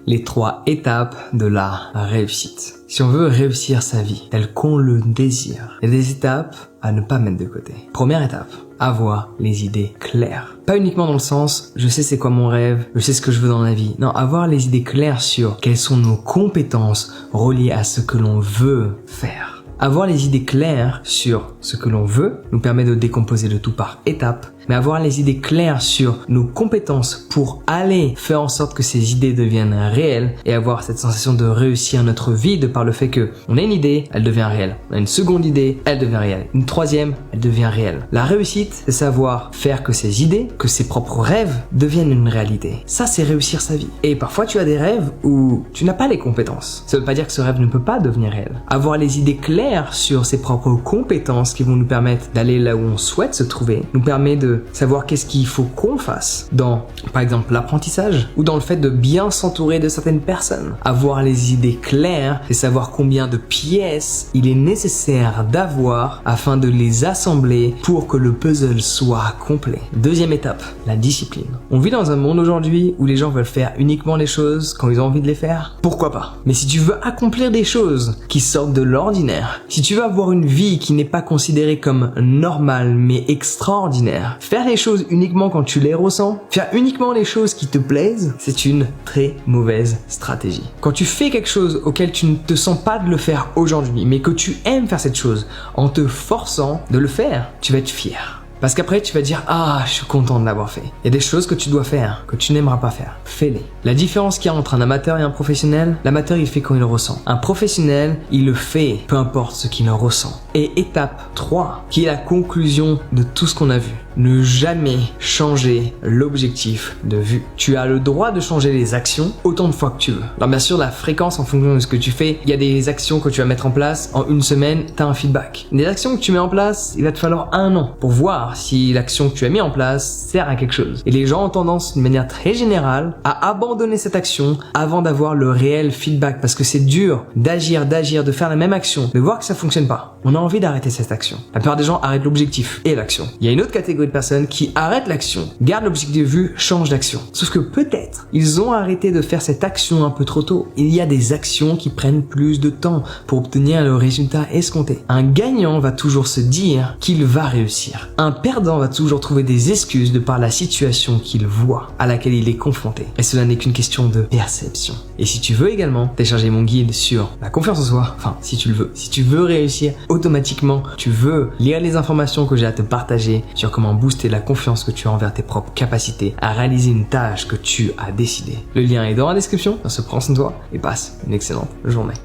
les 3 étapes de la réussite. Si on veut réussir sa vie telle qu'on le désire, il y a des étapes à ne pas mettre de côté. Première étape, avoir les idées claires. Pas uniquement dans le sens, je sais c'est quoi mon rêve, je sais ce que je veux dans la vie. Non, avoir les idées claires sur quelles sont nos compétences reliées à ce que l'on veut faire. Avoir les idées claires sur ce que l'on veut nous permet de décomposer le tout par étapes, mais avoir les idées claires sur nos compétences pour aller faire en sorte que ces idées deviennent réelles et avoir cette sensation de réussir notre vie de par le fait que on a une idée, elle devient réelle. On a une seconde idée, elle devient réelle. Une troisième, elle devient réelle. La réussite, c'est savoir faire que ces idées, que ses propres rêves deviennent une réalité. Ça, c'est réussir sa vie. Et parfois, tu as des rêves où tu n'as pas les compétences. Ça veut pas dire que ce rêve ne peut pas devenir réel. Avoir les idées claires sur ses propres compétences qui vont nous permettre d'aller là où on souhaite se trouver, nous permet de savoir qu'est-ce qu'il faut qu'on fasse dans, par exemple, l'apprentissage ou dans le fait de bien s'entourer de certaines personnes. Avoir les idées claires, c'est savoir combien de pièces il est nécessaire d'avoir afin de les assembler pour que le puzzle soit complet. Deuxième étape, la discipline. On vit dans un monde aujourd'hui où les gens veulent faire uniquement les choses quand ils ont envie de les faire. Pourquoi pas? Mais si tu veux accomplir des choses qui sortent de l'ordinaire, si tu veux avoir une vie qui n'est pas considérée comme normale mais extraordinaire, faire les choses uniquement quand tu les ressens, faire uniquement les choses qui te plaisent, c'est une très mauvaise stratégie. Quand tu fais quelque chose auquel tu ne te sens pas de le faire aujourd'hui, mais que tu aimes faire cette chose, en te forçant de le faire, tu vas être fier. Parce qu'après, tu vas dire « Ah, je suis content de l'avoir fait ». Il y a des choses que tu dois faire, que tu n'aimeras pas faire. Fais-les. La différence qu'il y a entre un amateur et un professionnel, l'amateur, il fait quand il le ressent. Un professionnel, il le fait, peu importe ce qu'il en ressent. Et étape 3, qui est la conclusion de tout ce qu'on a vu. Ne jamais changer l'objectif de vue. Tu as le droit de changer les actions autant de fois que tu veux. Alors bien sûr, la fréquence en fonction de ce que tu fais, il y a des actions que tu vas mettre en place, en une semaine, tu as un feedback. Des actions que tu mets en place, il va te falloir 1 an pour voir si l'action que tu as mis en place sert à quelque chose. Et les gens ont tendance, d'une manière très générale, à abandonner cette action avant d'avoir le réel feedback parce que c'est dur d'agir, de faire la même action, de voir que ça fonctionne pas. On a envie d'arrêter cette action. La plupart des gens arrêtent l'objectif et l'action. Il y a une autre catégorie de personnes qui arrêtent l'action, gardent l'objectif de vue, changent d'action. Sauf que peut-être, ils ont arrêté de faire cette action un peu trop tôt. Il y a des actions qui prennent plus de temps pour obtenir le résultat escompté. Un gagnant va toujours se dire qu'il va réussir. Un perdant va toujours trouver des excuses de par la situation qu'il voit, à laquelle il est confronté. Et cela n'est qu'une question de perception. Et si tu veux également télécharger mon guide sur la confiance en soi, enfin, si tu le veux, si tu veux réussir automatiquement, tu veux lire les informations que j'ai à te partager sur comment booster la confiance que tu as envers tes propres capacités à réaliser une tâche que tu as décidé. Le lien est dans la description. On se prend soin de toi et passe une excellente journée.